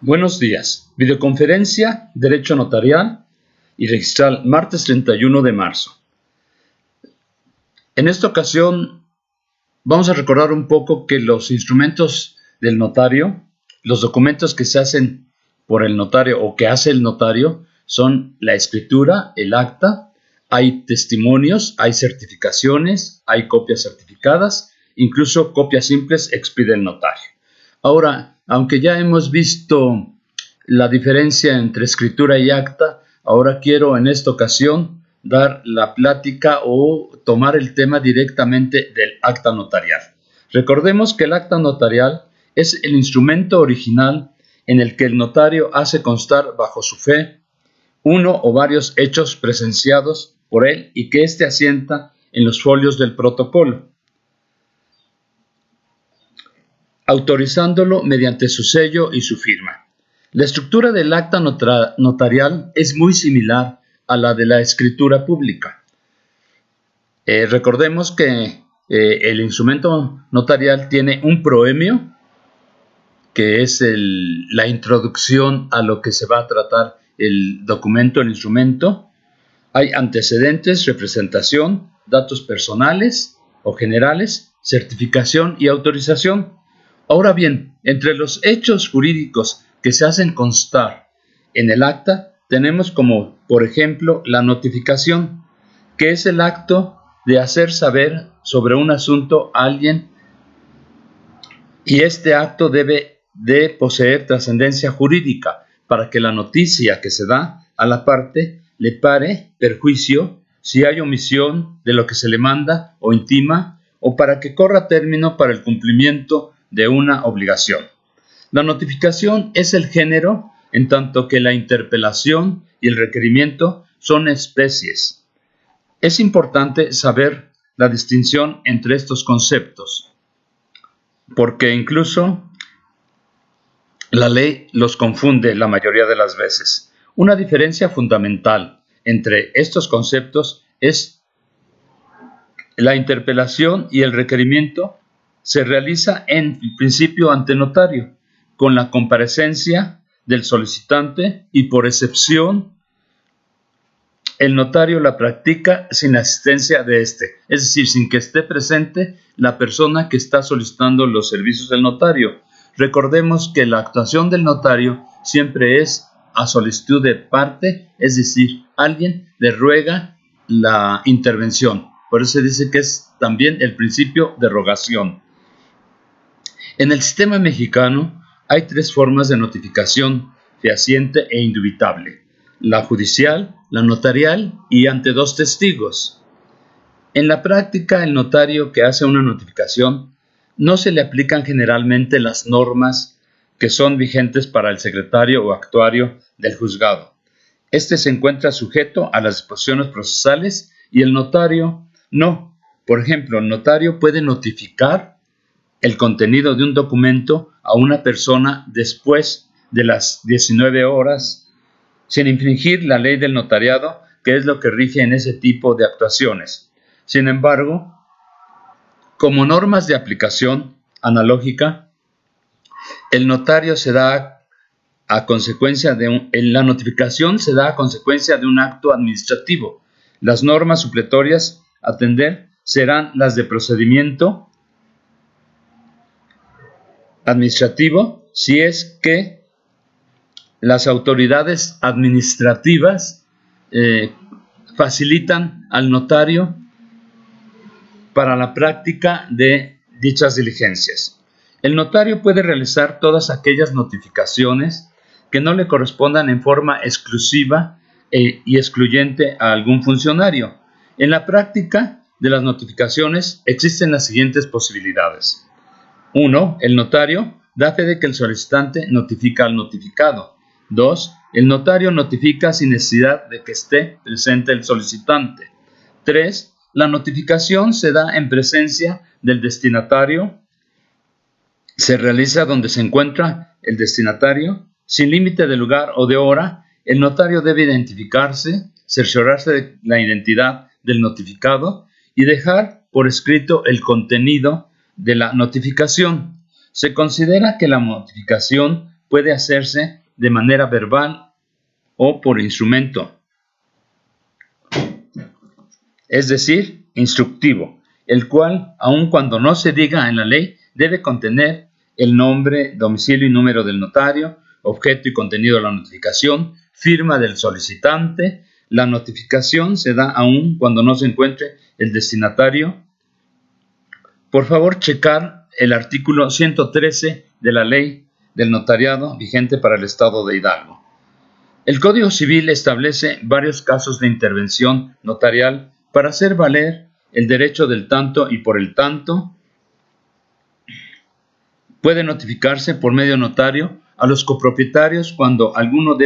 Buenos días. Videoconferencia, Derecho Notarial y Registral, martes 31 de marzo. En esta ocasión vamos a recordar un poco que los instrumentos del notario, los documentos que se hacen por el notario o que hace el notario, son la escritura, el acta, hay testimonios, hay certificaciones, hay copias certificadas, incluso copias simples expide el notario. Ahora, aunque ya hemos visto la diferencia entre escritura y acta, ahora quiero en esta ocasión dar la plática o tomar el tema directamente del acta notarial. Recordemos que el acta notarial es el instrumento original en el que el notario hace constar bajo su fe uno o varios hechos presenciados por él y que éste asienta en los folios del protocolo, autorizándolo mediante su sello y su firma. La estructura del acta notarial es muy similar a la de la escritura pública. Recordemos que el instrumento notarial tiene un proemio, que es la introducción a lo que se va a tratar el documento, el instrumento. Hay antecedentes, representación, datos personales o generales, certificación y autorización. Ahora bien, entre los hechos jurídicos que se hacen constar en el acta, tenemos como, por ejemplo, la notificación, que es el acto de hacer saber sobre un asunto a alguien, y este acto debe de poseer trascendencia jurídica para que la noticia que se da a la parte le pare perjuicio si hay omisión de lo que se le manda o intima, o para que corra término para el cumplimiento de una obligación. La notificación es el género, en tanto que la interpelación y el requerimiento son especies. Es importante saber la distinción entre estos conceptos, porque incluso la ley los confunde la mayoría de las veces. Una diferencia fundamental entre estos conceptos es la interpelación y el requerimiento se realiza en principio ante notario, con la comparecencia del solicitante, y por excepción el notario la practica sin asistencia de éste, es decir, sin que esté presente la persona que está solicitando los servicios del notario. Recordemos que la actuación del notario siempre es a solicitud de parte, es decir, alguien le ruega la intervención. Por eso se dice que es también el principio de rogación. En el sistema mexicano hay tres formas de notificación fehaciente e indubitable: la judicial, la notarial y ante dos testigos. En la práctica, el notario que hace una notificación no se le aplican generalmente las normas que son vigentes para el secretario o actuario del juzgado. Este se encuentra sujeto a las disposiciones procesales y el notario no. Por ejemplo, el notario puede notificar el contenido de un documento a una persona después de las 19 horas sin infringir la ley del notariado, que es lo que rige en ese tipo de actuaciones. Sin embargo, como normas de aplicación analógica, el notario se da a consecuencia la notificación se da a consecuencia de un acto administrativo. Las normas supletorias a atender serán las de procedimiento administrativo, si es que las autoridades administrativas facilitan al notario para la práctica de dichas diligencias. El notario puede realizar todas aquellas notificaciones que no le correspondan en forma exclusiva y excluyente a algún funcionario. En la práctica de las notificaciones existen las siguientes posibilidades. 1. El notario da fe de que el solicitante notifica al notificado. 2. El notario notifica sin necesidad de que esté presente el solicitante. 3. La notificación se da en presencia del destinatario. Se realiza donde se encuentra el destinatario. Sin límite de lugar o de hora, el notario debe identificarse, cerciorarse de la identidad del notificado y dejar por escrito el contenido de la notificación. Se considera que la notificación puede hacerse de manera verbal o por instrumento, es decir, instructivo, el cual, aun cuando no se diga en la ley, debe contener el nombre, domicilio y número del notario, objeto y contenido de la notificación, firma del solicitante. La notificación se da aun cuando no se encuentre el destinatario. Por favor, checar el artículo 113 de la Ley del Notariado vigente para el Estado de Hidalgo. El Código Civil establece varios casos de intervención notarial para hacer valer el derecho del tanto y por el tanto. Puede notificarse por medio notario a los copropietarios cuando alguno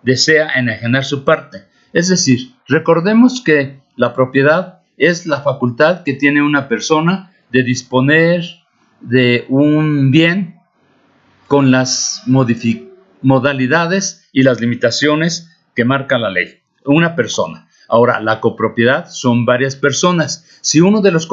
desea enajenar su parte. Es decir, recordemos que la propiedad es la facultad que tiene una persona de disponer de un bien con las modalidades y las limitaciones que marca la ley. Una persona. Ahora, la copropiedad son varias personas. Si uno de los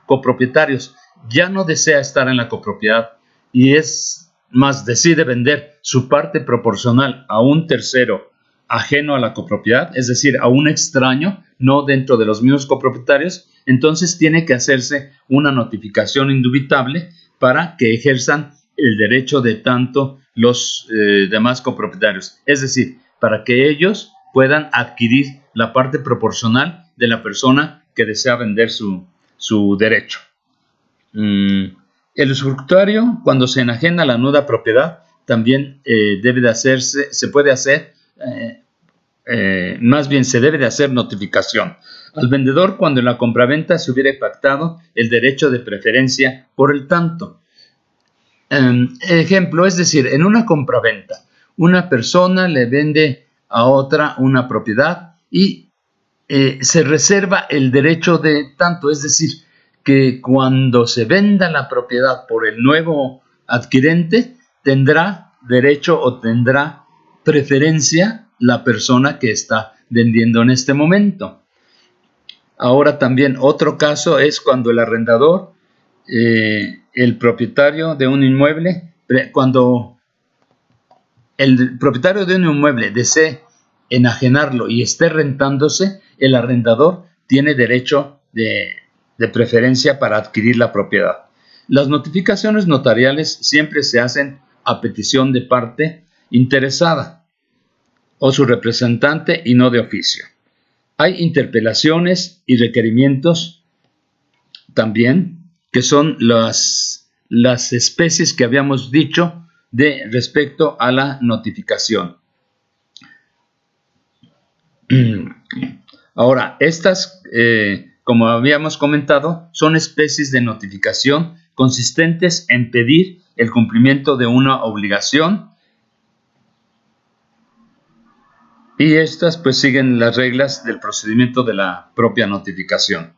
copropietarios ya no desea estar en la copropiedad y es más, decide vender su parte proporcional a un tercero ajeno a la copropiedad, es decir, a un extraño, no dentro de los mismos copropietarios, entonces tiene que hacerse una notificación indubitable para que ejerzan el derecho de tanto los demás copropietarios, es decir, para que ellos puedan adquirir la parte proporcional de la persona que desea vender su derecho. El usufructuario, cuando se enajena la nuda propiedad, también debe de hacerse, se puede hacer, más bien se debe de hacer notificación al vendedor cuando en la compraventa se hubiera pactado el derecho de preferencia por el tanto. Ejemplo, es decir, en una compraventa, una persona le vende a otra una propiedad y se reserva el derecho de tanto, es decir, que cuando se venda la propiedad por el nuevo adquirente, tendrá derecho o tendrá preferencia la persona que está vendiendo en este momento. Ahora también otro caso es cuando el arrendador, el propietario de un inmueble, cuando el propietario de un inmueble desee enajenarlo y esté rentándose, el arrendador tiene derecho de preferencia para adquirir la propiedad. Las notificaciones notariales siempre se hacen a petición de parte interesada o su representante y no de oficio. Hay interpelaciones y requerimientos también, que son las especies que habíamos dicho de respecto a la notificación. Ahora, estas, como habíamos comentado, son especies de notificación consistentes en pedir el cumplimiento de una obligación, y estas pues siguen las reglas del procedimiento de la propia notificación.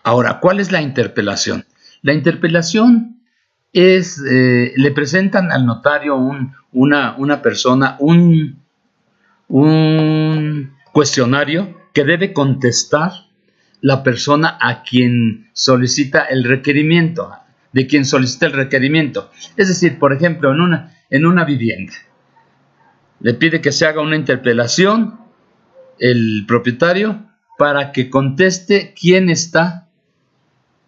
Ahora, ¿cuál es la interpelación? La interpelación es, le presentan al notario una persona un cuestionario que debe contestar la persona a quien solicita el requerimiento, de quien solicita el requerimiento. Es decir, por ejemplo, en una vivienda, le pide que se haga una interpelación el propietario para que conteste quién está,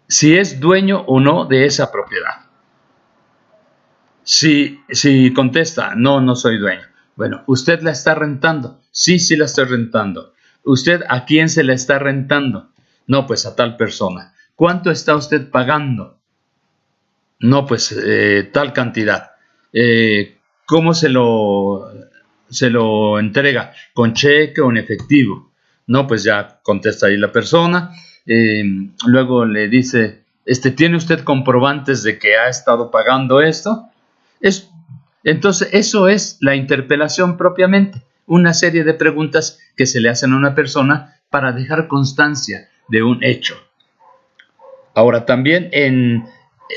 si es dueño o no de esa propiedad. Si contesta, no soy dueño. Bueno, ¿usted la está rentando? Sí, la estoy rentando. ¿Usted a quién se la está rentando? No, pues a tal persona. ¿Cuánto está usted pagando? No, pues tal cantidad. ¿Cómo se lo entrega? ¿Con cheque o en efectivo? No, pues ya contesta ahí la persona. Luego le dice, ¿tiene usted comprobantes de que ha estado pagando esto? Entonces, eso es la interpelación propiamente. Una serie de preguntas que se le hacen a una persona para dejar constancia de un hecho. Ahora, también en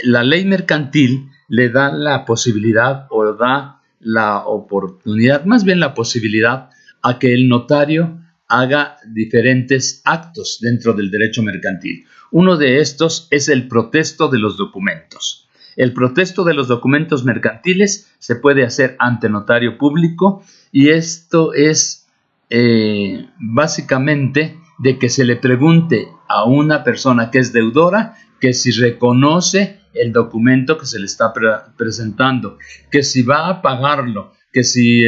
la ley mercantil le da la posibilidad o da la oportunidad, más bien la posibilidad, a que el notario haga diferentes actos dentro del derecho mercantil. Uno de estos es el protesto de los documentos. El protesto de los documentos mercantiles se puede hacer ante notario público y esto es básicamente de que se le pregunte a una persona que es deudora que si reconoce el documento que se le está presentando, que si va a pagarlo, que si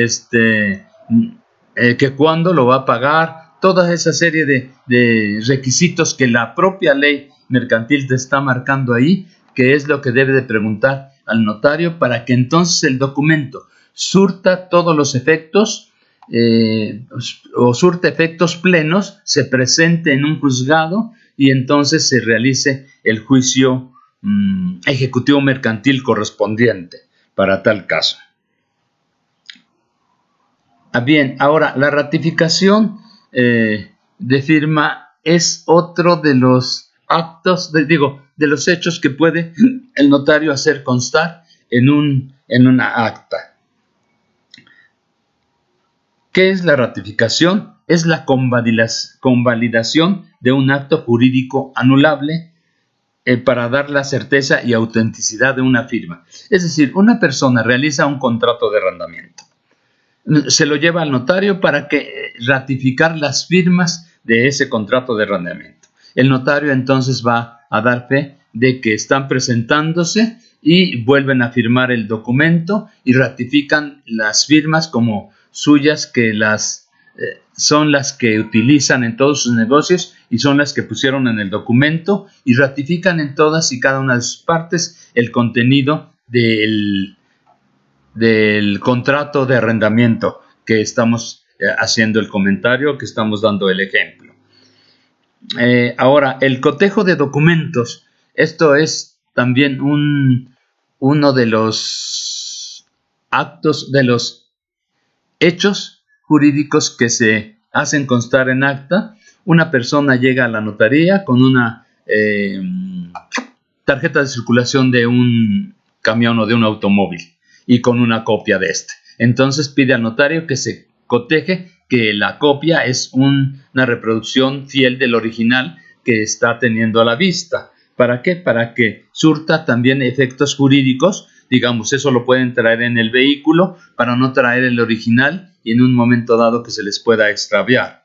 que cuándo lo va a pagar, toda esa serie de requisitos que la propia ley mercantil te está marcando ahí, que es lo que debe de preguntar al notario para que entonces el documento surta todos los efectos o surte efectos plenos, se presente en un juzgado y entonces se realice el juicio ejecutivo mercantil correspondiente para tal caso. Bien, ahora la ratificación de firma es otro de los actos, de los hechos que puede el notario hacer constar en una acta. ¿Qué es la ratificación? Es la convalidación de un acto jurídico anulable para dar la certeza y autenticidad de una firma. Es decir, una persona realiza un contrato de arrendamiento. Se lo lleva al notario para que ratificar las firmas de ese contrato de arrendamiento. El notario entonces va a dar fe de que están presentándose y vuelven a firmar el documento y ratifican las firmas como suyas, que son las que utilizan en todos sus negocios y son las que pusieron en el documento, y ratifican en todas y cada una de sus partes el contenido del contrato de arrendamiento que estamos haciendo el comentario, que estamos dando el ejemplo. Ahora, el cotejo de documentos, esto es también uno de los actos, de los hechos jurídicos que se hacen constar en acta. Una persona llega a la notaría con una tarjeta de circulación de un camión o de un automóvil y con una copia de este. Entonces pide al notario que se coteje que la copia es una reproducción fiel del original que está teniendo a la vista. ¿Para qué? Para que surta también efectos jurídicos. Digamos, eso lo pueden traer en el vehículo para no traer el original y en un momento dado que se les pueda extraviar.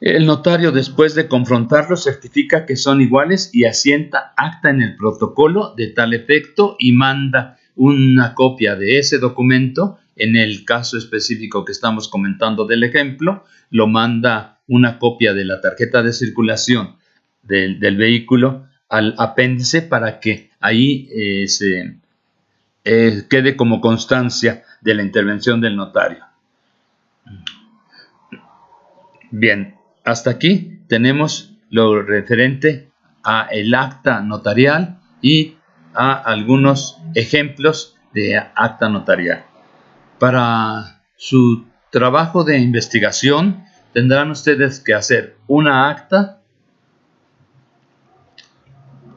El notario, después de confrontarlos, certifica que son iguales y asienta acta en el protocolo de tal efecto y manda una copia de ese documento. En el caso específico que estamos comentando del ejemplo, lo manda una copia de la tarjeta de circulación del vehículo al apéndice para que ahí quede como constancia de la intervención del notario. Bien, hasta aquí tenemos lo referente a el acta notarial y a algunos ejemplos de acta notarial. Para su trabajo de investigación tendrán ustedes que hacer una acta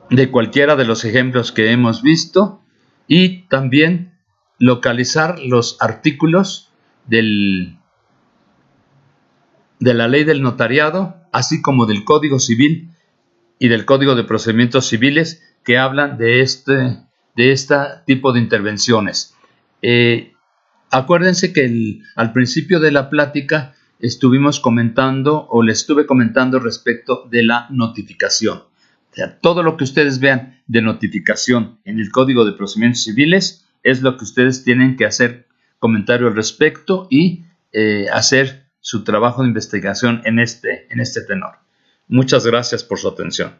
de cualquiera de los ejemplos que hemos visto y también localizar los artículos de la ley del notariado, así como del Código Civil y del Código de Procedimientos Civiles que hablan de este tipo de intervenciones. Acuérdense que al principio de la plática estuvimos comentando, o le estuve comentando respecto de la notificación. O sea, todo lo que ustedes vean de notificación en el Código de Procedimientos Civiles es lo que ustedes tienen que hacer comentario al respecto y hacer su trabajo de investigación en este tenor. Muchas gracias por su atención.